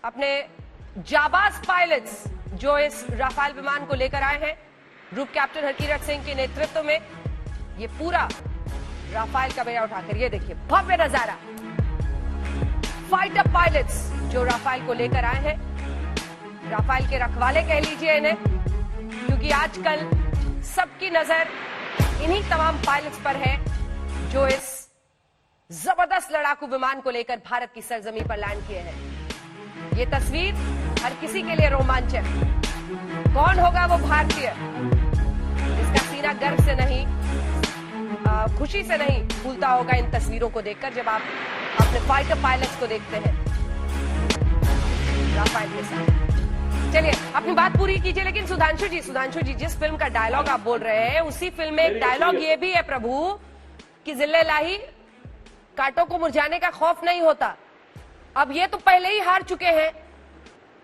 अपने जाबाज पायलट्स जो इस राफेल विमान को लेकर आए हैं, ग्रुप कैप्टन हरकीरत सिंह के नेतृत्व में, ये पूरा राफेल का बेड़ा उठाकर, ये देखिए भव्य नजारा, फाइटर पायलट्स जो राफेल को लेकर आए हैं, राफेल के रखवाले कह लीजिए इन्हें, क्योंकि आजकल सबकी नजर इन्हीं तमाम पायलट्स पर है जो इस जबरदस्त लड़ाकू विमान को लेकर भारत की सरजमी पर लैंड किए हैं। ये तस्वीर हर किसी के लिए रोमांचक। कौन होगा वो भारतीय जिसका सीना गर्व से नहीं, खुशी से नहीं फूलता होगा इन तस्वीरों को देखकर, जब आप अपने फाइटर पायलट्स को देखते हैं राफेल के साथ। चलिए अपनी बात पूरी कीजिए, लेकिन सुधांशु जी जिस फिल्म का डायलॉग आप बोल रहे हैं, उसी फिल्म में एक डायलॉग ये भी है प्रभु कि जिल्ले लाही कांटों को मुरझाने का खौफ नहीं होता। अब ये तो पहले ही हार चुके हैं,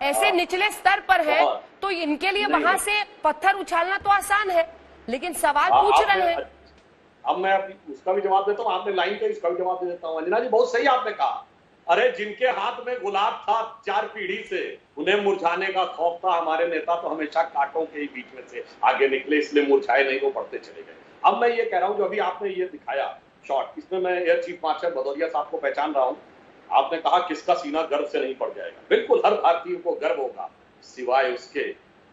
ऐसे निचले स्तर पर है, तो इनके लिए वहां से पत्थर उछालना तो आसान है, लेकिन सवाल पूछ रहे हैं। अब मैं उसका भी जवाब देता हूँ, आपने लाइन का इसका भी जवाब दे देता हूँ। अंजना जी बहुत सही आपने कहा, अरे जिनके हाथ में गुलाब था 4 पीढ़ी से, उन्हें मुरझाने का खौफ था। हमारे नेता तो हमेशा कांटों के ही बीच में से आगे निकले, इसलिए मुरझाए नहीं, वो बढ़ते चले गए। अब मैं ये कह रहा हूँ, जो अभी आपने ये दिखाया शॉट, इसमें मैं एयर चीफ मार्शल भदौरिया साहब को पहचान रहा हूँ। आपने कहा किसका सीना गर्व से नहीं पड़ जाएगा। बिल्कुल हर भारतीय को गर्व होगा, सिवाय उसके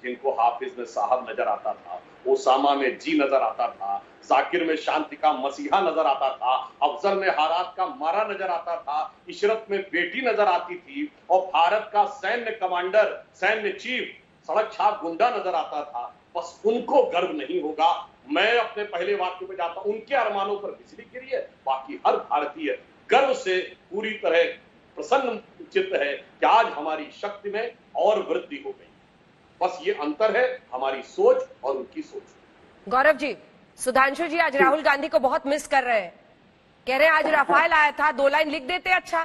जिनको हाफिज में साहब नजर आता था, ओसामा में जी नजर आता था, जाकिर में शांति का मसीहा नजर आता था, अफजल में हारात का मारा नजर आता था, इशरत में बेटी नजर आती थी, और भारत का सैन्य कमांडर, सैन्य चीफ, सड़क छाप गुंडा नजर आता था। बस उनको गर्व नहीं होगा। मैं अपने पहले वाक्य पे जाता हूं, उनके अरमानों पर बिजली गिरी है। बाकी हर भारतीय गर्व से पूरी तरह प्रसन्न चित्त है कि आज हमारी शक्ति में और वृद्धि हो गई। बस ये अंतर है हमारी सोच और उनकी सोच। गौरव जी, सुधांशु जी आज राहुल गांधी को बहुत मिस कर रहे हैं, कह रहे हैं आज राफेल आया था, 2 लाइन लिख देते। अच्छा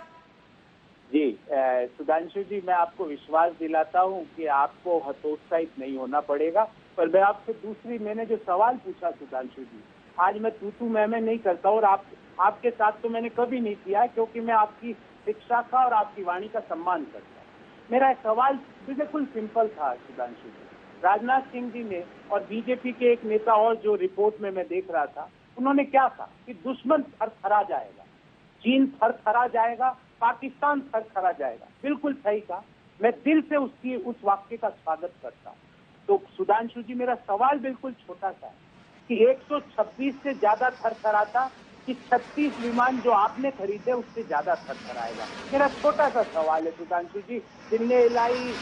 जी सुधांशु जी, मैं आपको विश्वास दिलाता हूं कि आपको हतोत्साहित नहीं होना पड़ेगा। पर मैं आपसे मैंने जो सवाल पूछा सुधांशु जी, आज मैं तू मैं नहीं करता, और आपके साथ तो मैंने कभी नहीं किया, क्योंकि मैं आपकी शिक्षा का और आपकी वाणी का सम्मान करता हूँ। मेरा सवाल बिल्कुल सिंपल था सुधांशु जी। राजनाथ सिंह जी ने और बीजेपी के एक नेता और जो रिपोर्ट में मैं देख रहा था, उन्होंने क्या कहा कि दुश्मन थरथरा जाएगा, चीन थरथरा जाएगा, पाकिस्तान थरथरा जाएगा। बिल्कुल सही कहा, मैं दिल से उस वाक्य का स्वागत करता हूँ। तो सुधांशु जी, मेरा सवाल बिल्कुल छोटा सा है कि 126 से ज्यादा थरथराता कि 36 विमान जो आपने खरीदे उससे ज्यादा थरथराएगा? मेरा छोटा सा सवाल है सुधांशु जी। दिल्ली लाई,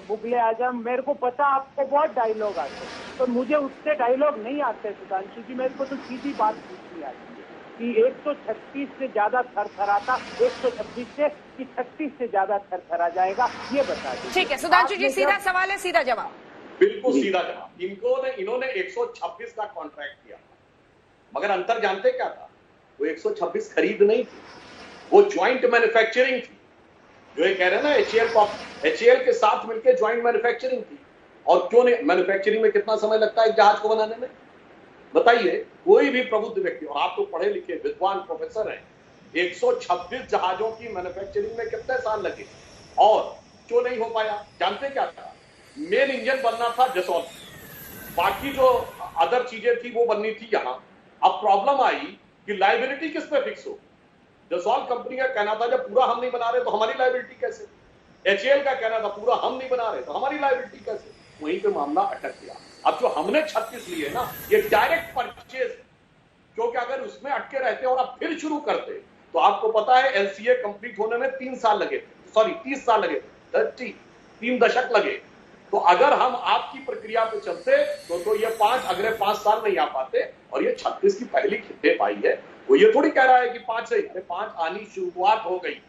मुगले आजम, मेरे को पता आपको बहुत डायलॉग आते हैं, तो मुझे उससे डायलॉग नहीं आते सुधांशु जी। मेरे को तो सीधी बात पूछनी आती है कि 136 से ज्यादा थरथराता 126 से कि 36 से ज्यादा थरथरा जाएगा, ये बता दीजिए। ठीक है सुधांशु जी, सीधा सवाल है, सीधा जवाब। बिल्कुल सीधा जवाब। इन्होंने 126 का कॉन्ट्रैक्ट किया, मगर अंतर जानते क्या था? वो 126 खरीद नहीं थी, वो ज्वाइंट मैन्युफैक्चरिंग थी। जो ये कह रहे हैं ना, एचएएल के साथ मिलकर ज्वाइंट मैन्युफैक्चरिंग थी। और क्यों नहीं? मैन्युफैक्चरिंग में कितना समय लगता है एक जहाज को बनाने में? बताइए कोई भी प्रबुद्ध व्यक्ति, और आप तो पढ़े लिखे विद्वान प्रोफेसर हैं, 126 जहाजों की मैन्युफैक्चरिंग में कितने साल लगे? और क्यों नहीं हो पाया? जानते क्या था? मेन इंजन बनना था जसौल, बाकी जो अदर चीजें थी वो बननी थी यहां। अब प्रॉब्लम आई कि लायबिलिटी किस पे फिक्स हो? जसौल कंपनी का कहना था जब पूरा हम नहीं बना रहे तो हमारी लायबिलिटी कैसे? एचएएल का कहना था पूरा हम नहीं बना रहे तो हमारी लायबिलिटी कैसे? वहीं पे मामला अटक गया। अब जो हमने 36 लिए ना, ये डायरेक्ट परचेज, क्योंकि अगर उसमें अटके रहते और अब फिर शुरू करते तो आपको पता है एलसीए कंप्लीट होने में 30 साल लगे, 30 साल लगे, 3 दशक लगे। तो अगर हम आपकी प्रक्रिया पे चलते तो ये अगले 5 साल नहीं आ पाते, और ये 36 की पहली खिद्दे पाई है। वो ये थोड़ी कह रहा है कि 5 से 5 आनी शुरुआत हो गई।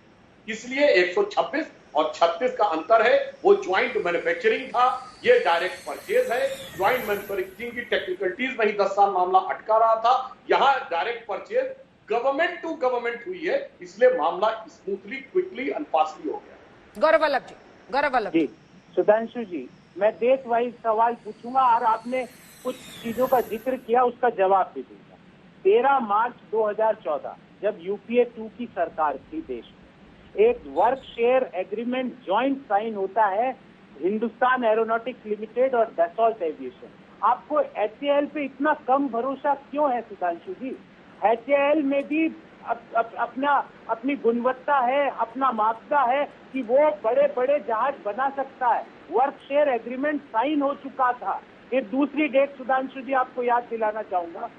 इसलिए 126 और 36 का अंतर है। वो ज्वाइंट मैन्युफैक्चरिंग था, ये डायरेक्ट परचेज है। ज्वाइंट मैन्युफैक्चरिंग की टेक्निकलिटीज में ही 10 साल मामला अटका रहा था, यहाँ direct purchase government to government हुई है, इसलिए मामला स्मूथली, क्विकली एंड फास्टली हो गया। गौरव वल्लभ जी। सुधांशु जी, मैं देश वाइज सवाल पूछूंगा और आपने कुछ चीजों का जिक्र किया, उसका जवाब भी दूंगा। 13 मार्च 2014 जब यूपीए 2 की सरकार थी देश में, एक work share agreement joint sign होता है हिंदुस्तान एरोनॉटिक्स लिमिटेड और दसॉल्ट एविएशन। आपको HAL पे इतना कम भरोसा क्यों है सुधांशु जी? HAL में भी अपनी गुणवत्ता है, अपना मापदा है कि वो बड़े बड़े जहाज बना सकता है। वर्क शेयर एग्रीमेंट साइन हो चुका था। फिर दूसरी डेट सुधांशु जी आपको याद दिलाना चाहूंगा,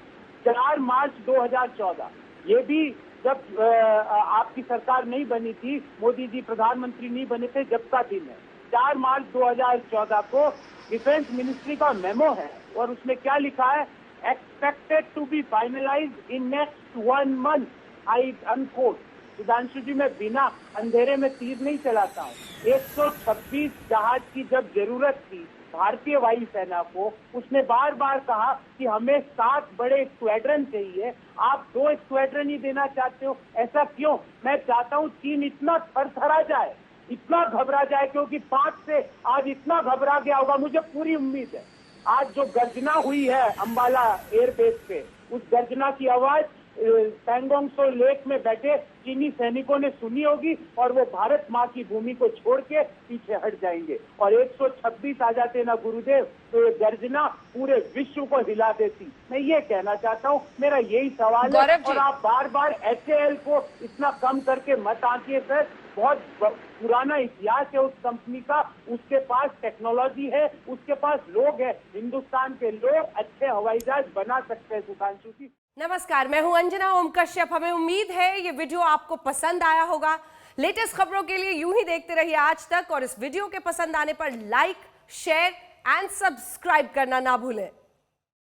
4 मार्च 2014। ये भी जब आपकी सरकार नहीं बनी थी, मोदी जी प्रधानमंत्री नहीं बने थे, जब का दिन है 4 मार्च 2014 को डिफेंस मिनिस्ट्री का मेमो है और उसमें क्या लिखा है, expected to be finalized in next 1 month, I unquote. Sudhanshu ji, मैं बिना अंधेरे में तीर नहीं चलाता हूँ। 126 जहाज की जब जरूरत थी भारतीय वायुसेना को, उसने बार बार कहा कि हमें 7 बड़े स्क्वाड्रन चाहिए, आप 2 स्क्वाड्रन ही देना चाहते हो, ऐसा क्यों? मैं चाहता हूँ चीन इतना थरथरा जाए, इतना घबरा जाए, क्योंकि 5 से आज इतना घबरा गया होगा, मुझे पूरी उम्मीद है। आज जो गर्जना हुई है अंबाला एयरबेस पे, उस गर्जना की आवाज पैंगोंग त्सो लेक में बैठे चीनी सैनिकों ने सुनी होगी और वो भारत माँ की भूमि को छोड़ के पीछे हट जाएंगे। और 126 आ जाते ना गुरुदेव, तो ये गर्जना पूरे विश्व को हिला देती। मैं ये कहना चाहता हूँ, मेरा यही सवाल है। और आप बार बार HAL को इतना कम करके मत आंकिए सर, बहुत पुराना इतिहास है उस कंपनी का, उसके पास टेक्नोलॉजी है, उसके पास लोग है, हिंदुस्तान के लोग अच्छे हवाई जहाज बना सकते हैं। सुधांशु जी नमस्कार, मैं हूं अंजना ओम कश्यप। हमें उम्मीद है ये वीडियो आपको पसंद आया होगा। लेटेस्ट खबरों के लिए यूं ही देखते रहिए आज तक, और इस वीडियो के पसंद आने पर लाइक, शेयर एंड सब्सक्राइब करना ना भूलें।